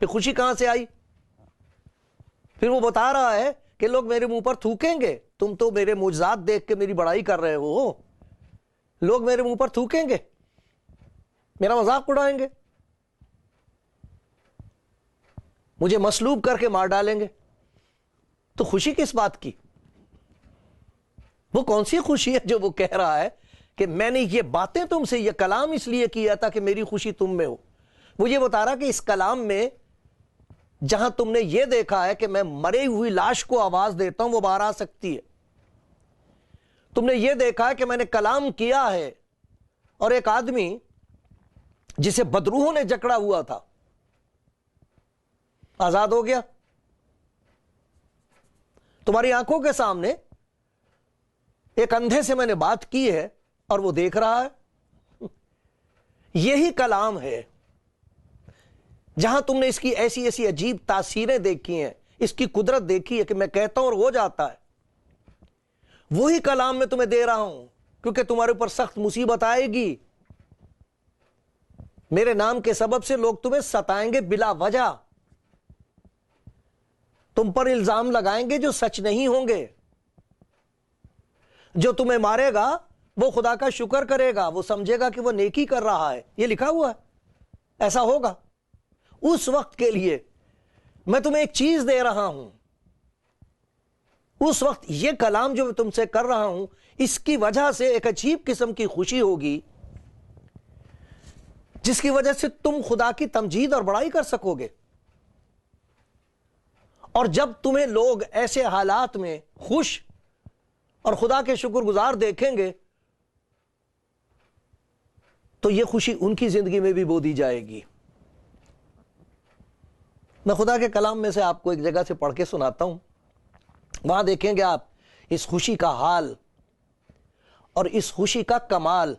پھر خوشی کہاں سے آئی؟ پھر وہ بتا رہا ہے کہ لوگ میرے منہ پر تھوکیں گے. تم تو میرے معجزات دیکھ کے میری بڑائی کر رہے ہو. لوگ میرے منہ پر تھوکیں گے, میرا مذاق اڑائیں گے, مجھے مصلوب کر کے مار ڈالیں گے. تو خوشی کس بات کی؟ وہ کون سی خوشی ہے جو وہ کہہ رہا ہے کہ میں نے یہ باتیں تم سے, یہ کلام اس لیے کیا تھا کہ میری خوشی تم میں ہو. وہ یہ بتا رہا کہ اس کلام میں جہاں تم نے یہ دیکھا ہے کہ میں مرے ہوئی لاش کو آواز دیتا ہوں وہ باہر آ سکتی ہے. تم نے یہ دیکھا ہے کہ میں نے کلام کیا ہے اور ایک آدمی جسے بدروحوں نے جکڑا ہوا تھا آزاد ہو گیا. تمہاری آنکھوں کے سامنے ایک اندھے سے میں نے بات کی ہے اور وہ دیکھ رہا ہے. یہی کلام ہے. جہاں تم نے اس کی ایسی ایسی عجیب تاثیریں دیکھی ہیں, اس کی قدرت دیکھی ہے کہ میں کہتا ہوں اور ہو جاتا ہے, وہی کلام میں تمہیں دے رہا ہوں کیونکہ تمہارے اوپر سخت مصیبت آئے گی. میرے نام کے سبب سے لوگ تمہیں ستائیں گے بلا وجہ, تم پر الزام لگائیں گے جو سچ نہیں ہوں گے. جو تمہیں مارے گا وہ خدا کا شکر کرے گا, وہ سمجھے گا کہ وہ نیکی کر رہا ہے. یہ لکھا ہوا ہے, ایسا ہوگا. اس وقت کے لیے میں تمہیں ایک چیز دے رہا ہوں. اس وقت یہ کلام جو میں تم سے کر رہا ہوں اس کی وجہ سے ایک عجیب قسم کی خوشی ہوگی جس کی وجہ سے تم خدا کی تمجید اور بڑائی کر سکو گے. اور جب تمہیں لوگ ایسے حالات میں خوش اور خدا کے شکر گزار دیکھیں گے تو یہ خوشی ان کی زندگی میں بھی بو دی جائے گی. میں خدا کے کلام میں سے آپ کو ایک جگہ سے پڑھ کے سناتا ہوں. وہاں دیکھیں گے آپ اس خوشی کا حال اور اس خوشی کا کمال.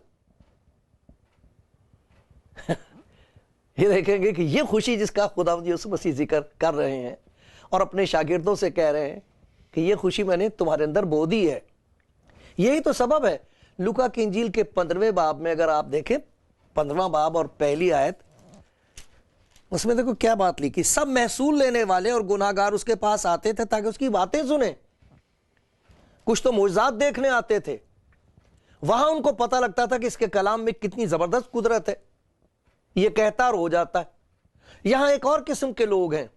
یہ دیکھیں گے کہ یہ خوشی جس کا خدا یسوع مسیح ذکر کر رہے ہیں اور اپنے شاگردوں سے کہہ رہے ہیں کہ یہ خوشی میں نے تمہارے اندر بو دی ہے. یہی تو سبب ہے. لوکا کی انجیل کے 15ویں باب میں اگر آپ دیکھیں 15واں باب اور پہلی آیت, اس میں دیکھو کیا بات لکھی. سب محصول لینے والے اور گناہگار اس کے پاس آتے تھے تاکہ اس کی باتیں سنیں. کچھ تو معجزات دیکھنے آتے تھے. وہاں ان کو پتہ لگتا تھا کہ اس کے کلام میں کتنی زبردست قدرت ہے, یہ کہتا اور ہو جاتا ہے. یہاں ایک اور قسم کے لوگ ہیں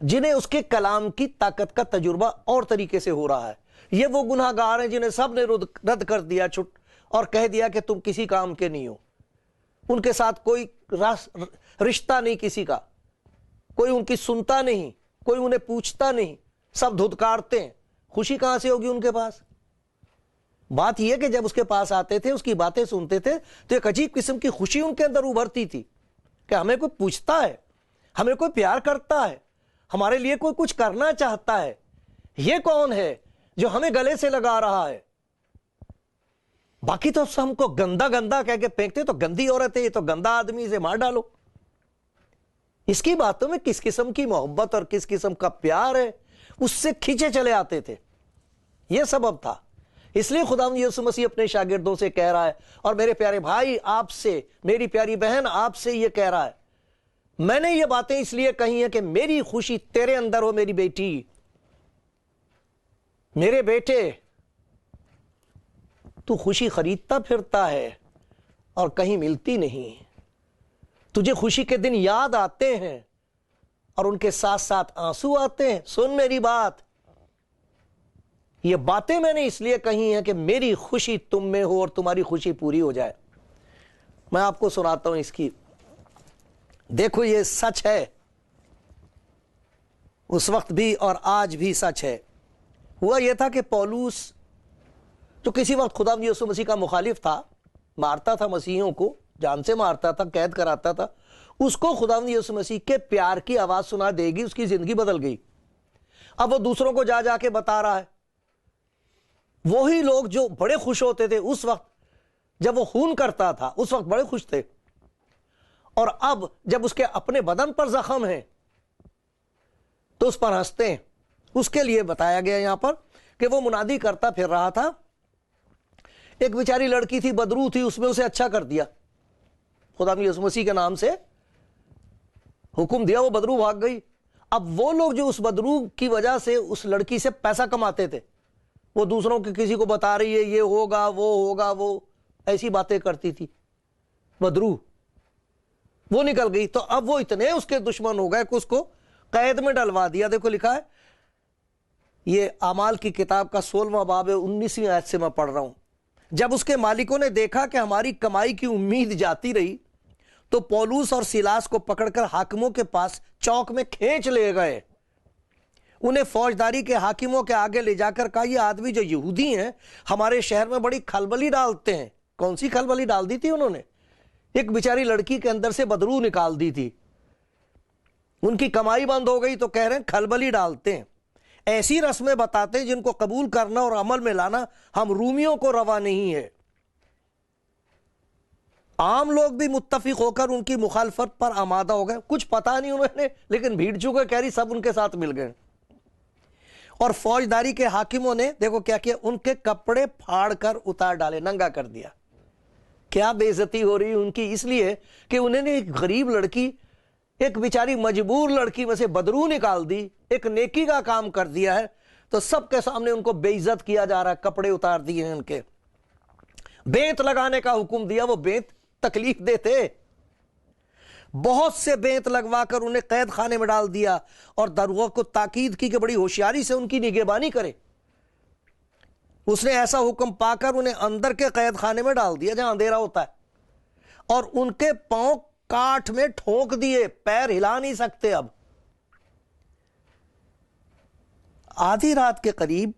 جنہیں اس کے کلام کی طاقت کا تجربہ اور طریقے سے ہو رہا ہے. یہ وہ گناہگار ہیں جنہیں سب نے رد کر دیا چھٹ اور کہہ دیا کہ تم کسی کام کے نہیں ہو. ان کے ساتھ کوئی رشتہ نہیں کسی کا, کوئی ان کی سنتا نہیں, کوئی انہیں پوچھتا نہیں, سب دھتکارتے ہیں. خوشی کہاں سے ہوگی ان کے پاس؟ بات یہ کہ جب اس کے پاس آتے تھے, اس کی باتیں سنتے تھے تو ایک عجیب قسم کی خوشی ان کے اندر ابھرتی تھی کہ ہمیں کوئی پوچھتا ہے, ہمیں کوئی پیار کرتا ہے, ہمارے لیے کوئی کچھ کرنا چاہتا ہے. یہ کون ہے جو ہمیں گلے سے لگا رہا ہے؟ باقی تو ہم کو گندا گندا کہہ کے پھینکتے, تو گندی عورت ہے, یہ تو گندا آدمی, اسے مار ڈالو. اس کی باتوں میں کس قسم کی محبت اور کس قسم کا پیار ہے, اس سے کھینچے چلے آتے تھے. یہ سبب تھا. اس لیے خداوند یسوع مسیح اپنے شاگردوں سے کہہ رہا ہے, اور میرے پیارے بھائی آپ سے, میری پیاری بہن آپ سے یہ کہہ رہا ہے, میں نے یہ باتیں اس لیے کہی ہیں کہ میری خوشی تیرے اندر ہو. میری بیٹی, میرے بیٹے, تو خوشی خریدتا پھرتا ہے اور کہیں ملتی نہیں. تجھے خوشی کے دن یاد آتے ہیں اور ان کے ساتھ ساتھ آنسو آتے ہیں. سن میری بات, یہ باتیں میں نے اس لیے کہی ہیں کہ میری خوشی تم میں ہو اور تمہاری خوشی پوری ہو جائے. میں آپ کو سناتا ہوں اس کی. دیکھو یہ سچ ہے, اس وقت بھی اور آج بھی سچ ہے. ہوا یہ تھا کہ پولوس جو کسی وقت خداوند یسوع مسیح کا مخالف تھا, مارتا تھا مسیحیوں کو, جان سے مارتا تھا, قید کراتا تھا, اس کو خداوند یسوع مسیح کے پیار کی آواز سنا دے گی, اس کی زندگی بدل گئی. اب وہ دوسروں کو جا جا کے بتا رہا ہے. وہی لوگ جو بڑے خوش ہوتے تھے اس وقت جب وہ خون کرتا تھا, اس وقت بڑے خوش تھے, اور اب جب اس کے اپنے بدن پر زخم ہے تو اس پر ہنستے ہیں. اس کے لیے بتایا گیا یہاں پر کہ وہ منادی کرتا پھر رہا تھا. ایک بیچاری لڑکی تھی, بدرو تھی, اس میں اسے اچھا کر دیا. خدا یسوع مسیح کے نام سے حکم دیا، وہ بدرو بھاگ گئی۔ اب وہ لوگ جو اس بدرو کی وجہ سے اس لڑکی سے پیسہ کماتے تھے، وہ دوسروں کے کسی کو بتا رہی ہے یہ ہوگا وہ ایسی باتیں کرتی تھی بدرو، وہ نکل گئی۔ تو اب وہ اتنے اس کے دشمن ہو گئے کہ اس کو قید میں ڈلوا دیا۔ دیکھو لکھا ہے، یہ اعمال کی کتاب کا 16واں باب ہے، 19ویں آیت سے میں پڑھ رہا ہوں۔ جب اس کے مالکوں نے دیکھا کہ ہماری کمائی کی امید جاتی رہی تو پولوس اور سیلاس کو پکڑ کر حاکموں کے پاس چوک میں کھینچ لے گئے۔ انہیں فوجداری کے حاکموں کے آگے لے جا کر کہا، یہ آدمی جو یہودی ہیں ہمارے شہر میں بڑی کھلبلی ڈالتے ہیں۔ کون سی کھلبلی ڈال دی تھی انہوں نے؟ ایک بیچاری لڑکی کے اندر سے بدرو نکال دی تھی، ان کی کمائی بند ہو گئی تو کہہ رہے ہیں کھلبلی ڈالتے ہیں، ایسی رسمیں بتاتے ہیں جن کو قبول کرنا اور عمل میں لانا ہم رومیوں کو روا نہیں ہے۔ عام لوگ بھی متفق ہو کر ان کی مخالفت پر آمادہ ہو گئے۔ کچھ پتا نہیں انہوں نے، لیکن بھیڑ چکے کہہ رہی سب ان کے ساتھ مل گئے۔ اور فوجداری کے حاکموں نے دیکھو کیا کیا، ان کے کپڑے پھاڑ کر اتار ڈالے، ننگا کر دیا۔ کیا بے عزتی ہو رہی ان کی؟ اس لیے کہ انہوں نے ایک غریب لڑکی، ایک بیچاری مجبور لڑکی میں سے بدرو نکال دی، ایک نیکی کا کام کر دیا ہے، تو سب کے سامنے ان کو بے عزت کیا جا رہا ہے، کپڑے اتار دیے ہیں ان کے۔ بینت لگانے کا حکم دیا، وہ بینت تکلیف دیتے، بہت سے بینت لگوا کر انہیں قید خانے میں ڈال دیا، اور داروغہ کو تاکید کی کہ بڑی ہوشیاری سے ان کی نگہبانی کرے۔ اس نے ایسا حکم پا کر انہیں اندر کے قید خانے میں ڈال دیا جہاں اندھیرا ہوتا ہے، اور ان کے پاؤں کاٹھ میں ٹھونک دیے، پیر ہلا نہیں سکتے۔ اب آدھی رات کے قریب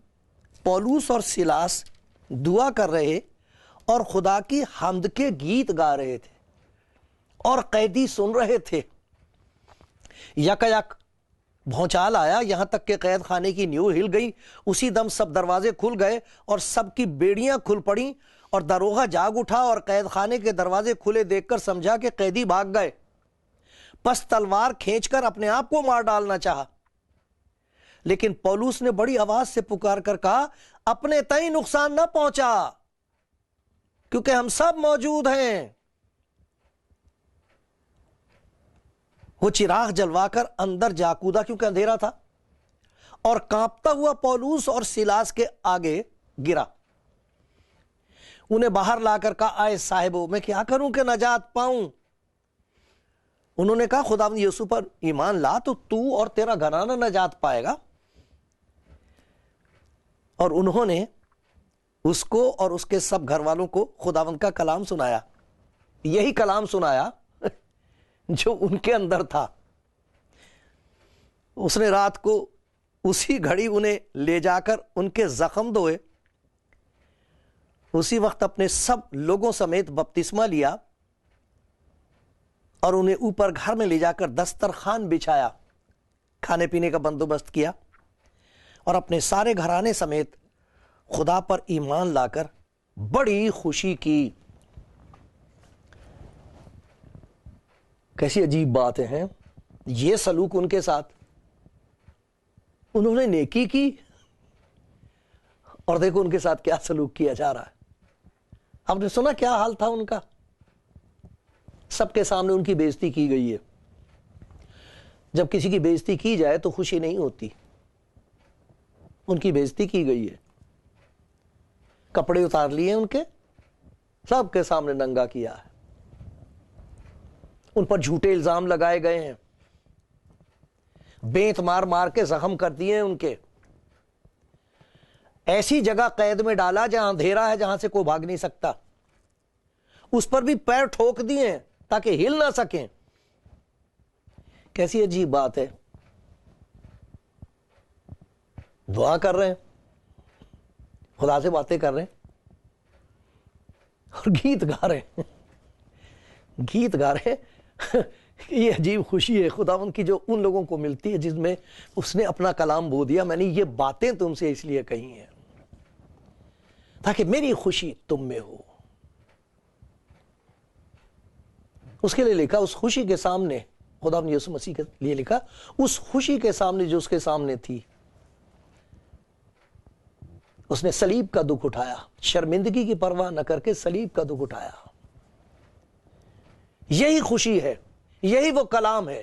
پولوس اور سیلاس دعا کر رہے اور خدا کی حمد کے گیت گا رہے تھے، اور قیدی سن رہے تھے۔ یک بھونچال آیا، یہاں تک کہ قید خانے کی نیو ہل گئی۔ اسی دم سب دروازے کھل گئے اور سب کی بیڑیاں کھل پڑیں، اور داروغہ جاگ اٹھا اور قید خانے کے دروازے کھلے دیکھ کر سمجھا کہ قیدی بھاگ گئے، پس تلوار کھینچ کر اپنے آپ کو مار ڈالنا چاہا۔ لیکن پولوس نے بڑی آواز سے پکار کر کہا، اپنے تئیں نقصان نہ پہنچا، کیونکہ ہم سب موجود ہیں۔ وہ چراغ جلوا کر اندر جا کودا، کیونکہ اندھیرا تھا، اور کانپتا ہوا پولوس اور سیلاس کے آگے گرا۔ انہیں باہر لا کر کہا، آئے صاحبو، میں کیا کروں کہ نجات پاؤں؟ انہوں نے کہا، خداوند یسوع پر ایمان لا تو تو اور تیرا گھرانہ نجات پائے گا۔ اور انہوں نے اس کو اور اس کے سب گھر والوں کو خداوند کا کلام سنایا، یہی کلام سنایا جو ان کے اندر تھا۔ اس نے رات کو اسی گھڑی انہیں لے جا کر ان کے زخم دھوئے، اسی وقت اپنے سب لوگوں سمیت بپتسمہ لیا، اور انہیں اوپر گھر میں لے جا کر دسترخوان بچھایا، کھانے پینے کا بندوبست کیا، اور اپنے سارے گھرانے سمیت خدا پر ایمان لا کر بڑی خوشی کی۔ کیسی عجیب باتیں ہیں، یہ سلوک ان کے ساتھ، انہوں نے نیکی کی، اور دیکھو ان کے ساتھ کیا سلوک کیا جا رہا ہے۔ آپ نے سنا کیا حال تھا ان کا؟ سب کے سامنے ان کی بے عزتی کی گئی ہے۔ جب کسی کی بے عزتی کی جائے تو خوشی نہیں ہوتی، ان کی بے عزتی کی گئی ہے، کپڑے اتار لیے ان کے، سب کے سامنے ننگا کیا ہے، ان پر جھوٹے الزام لگائے گئے ہیں، بینت مار مار کے زخم کر دیے ہیں ان کے، ایسی جگہ قید میں ڈالا جہاں اندھیرا ہے، جہاں سے کوئی بھاگ نہیں سکتا، اس پر بھی پیر ٹھوک دیے ہیں تاکہ ہل نہ سکیں۔ کیسی عجیب بات ہے، دعا کر رہے ہیں، خدا سے باتیں کر رہے ہیں، اور گیت گا رہے ہیں، گیت گا رہے ہیں۔ یہ عجیب خوشی ہے خداوند کی جو ان لوگوں کو ملتی ہے جس میں اس نے اپنا کلام بو دیا، میں نے یہ باتیں تم سے اس لیے کہی ہیں تاکہ میری خوشی تم میں ہو۔ اس کے لیے لکھا، اس خوشی کے سامنے، خداوند یسوع مسیح کے لیے لکھا، اس خوشی کے سامنے جو اس کے سامنے تھی، اس نے صلیب کا دکھ اٹھایا، شرمندگی کی پرواہ نہ کر کے صلیب کا دکھ اٹھایا۔ یہی خوشی ہے، یہی وہ کلام ہے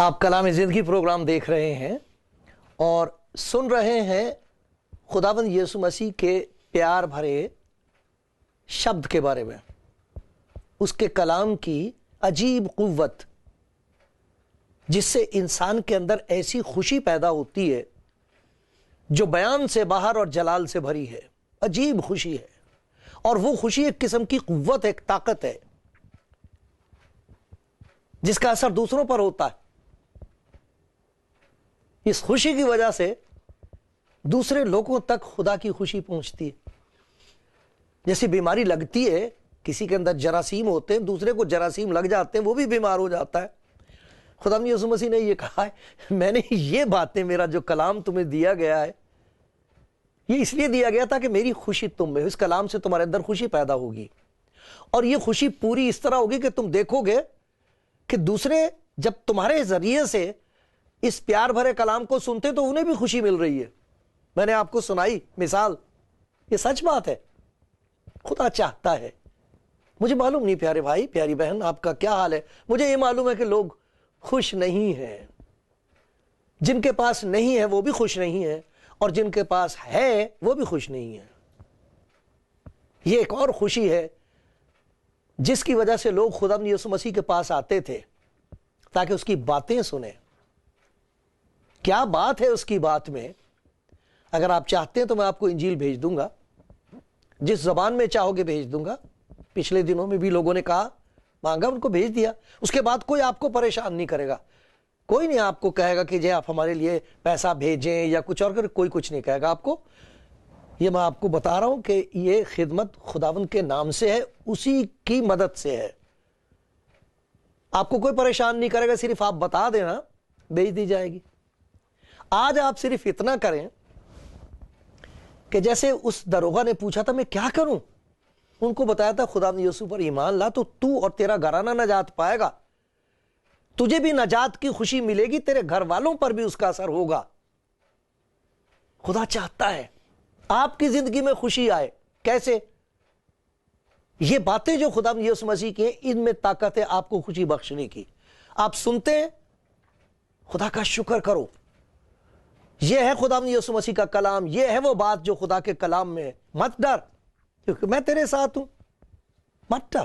آپ کلام زندگی پروگرام دیکھ رہے ہیں اور سن رہے ہیں خداوند یسوع مسیح کے پیار بھرے شبد کے بارے میں، اس کے کلام کی عجیب قوت جس سے انسان کے اندر ایسی خوشی پیدا ہوتی ہے جو بیان سے باہر اور جلال سے بھری ہے، عجیب خوشی ہے، اور وہ خوشی ایک قسم کی قوت، ایک طاقت ہے جس کا اثر دوسروں پر ہوتا ہے۔ اس خوشی کی وجہ سے دوسرے لوگوں تک خدا کی خوشی پہنچتی ہے۔ جیسی بیماری لگتی ہے، کسی کے اندر جراثیم ہوتے ہیں، دوسرے کو جراثیم لگ جاتے ہیں، وہ بھی بیمار ہو جاتا ہے۔ خدا یسوع مسیح نے یہ کہا ہے، میں نے یہ باتیں، میرا جو کلام تمہیں دیا گیا ہے، یہ اس لیے دیا گیا تھا کہ میری خوشی تم میں، اس کلام سے تمہارے اندر خوشی پیدا ہوگی، اور یہ خوشی پوری اس طرح ہوگی کہ تم دیکھو گے کہ دوسرے جب تمہارے ذریعے سے اس پیار بھرے کلام کو سنتے تو انہیں بھی خوشی مل رہی ہے۔ میں نے آپ کو سنائی مثال، یہ سچ بات ہے۔ خدا چاہتا ہے، مجھے معلوم نہیں پیارے بھائی پیاری بہن آپ کا کیا حال ہے، مجھے یہ معلوم ہے کہ لوگ خوش نہیں ہیں، جن کے پاس نہیں ہے وہ بھی خوش نہیں ہے، اور جن کے پاس ہے وہ بھی خوش نہیں ہے۔ یہ ایک اور خوشی ہے جس کی وجہ سے لوگ خدا یسوع مسیح کے پاس آتے تھے تاکہ اس کی باتیں سنیں۔ کیا بات ہے اس کی بات میں؟ اگر آپ چاہتے ہیں تو میں آپ کو انجیل بھیج دوں گا، جس زبان میں چاہو گے بھیج دوں گا۔ پچھلے دنوں میں بھی لوگوں نے کہا، مانگا، ان کو بھیج دیا۔ اس کے بعد کوئی آپ کو پریشان نہیں کرے گا، کوئی نہیں آپ کو کہے گا کہ جی آپ ہمارے لیے پیسہ بھیجیں یا کچھ اور کریں، کوئی کچھ نہیں کہے گا آپ کو۔ یہ میں آپ کو بتا رہا ہوں کہ یہ خدمت خداوند کے نام سے ہے، اسی کی مدد سے ہے۔ آپ کو کوئی پریشان نہیں کرے گا، صرف آپ بتا دینا، بھیج دی جائے گی۔ آج آپ صرف اتنا کریں کہ جیسے اس داروغہ نے پوچھا تھا میں کیا کروں، ان کو بتایا تھا خداوند یسوع پر ایمان لا تو اور تیرا گھرانہ نجات پائے گا، تجھے بھی نجات کی خوشی ملے گی، تیرے گھر والوں پر بھی اس کا اثر ہوگا۔ خدا چاہتا ہے آپ کی زندگی میں خوشی آئے۔ کیسے؟ یہ باتیں جو خداوند یسوع مسیح کی ہیں، ان میں طاقت ہے آپ کو خوشی بخشنے کی۔ آپ سنتے ہیں، خدا کا شکر کرو۔ یہ ہے خداوند یسوع مسیح کا کلام، یہ ہے وہ بات جو خدا کے کلام میں ہے۔ مت ڈر، کیونکہ میں تیرے ساتھ ہوں، مت ڈر۔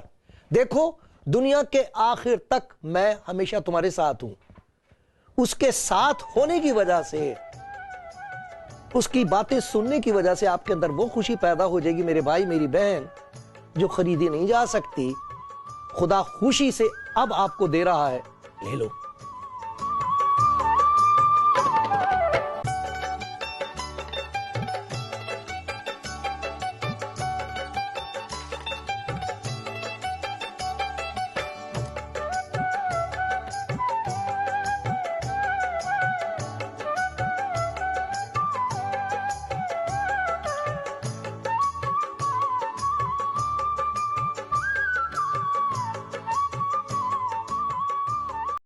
دیکھو دنیا کے آخر تک میں ہمیشہ تمہارے ساتھ ہوں۔ اس کے ساتھ ہونے کی وجہ سے، اس کی باتیں سننے کی وجہ سے آپ کے اندر وہ خوشی پیدا ہو جائے گی میرے بھائی میری بہن، جو خریدی نہیں جا سکتی۔ خدا خوشی سے اب آپ کو دے رہا ہے، لے لو۔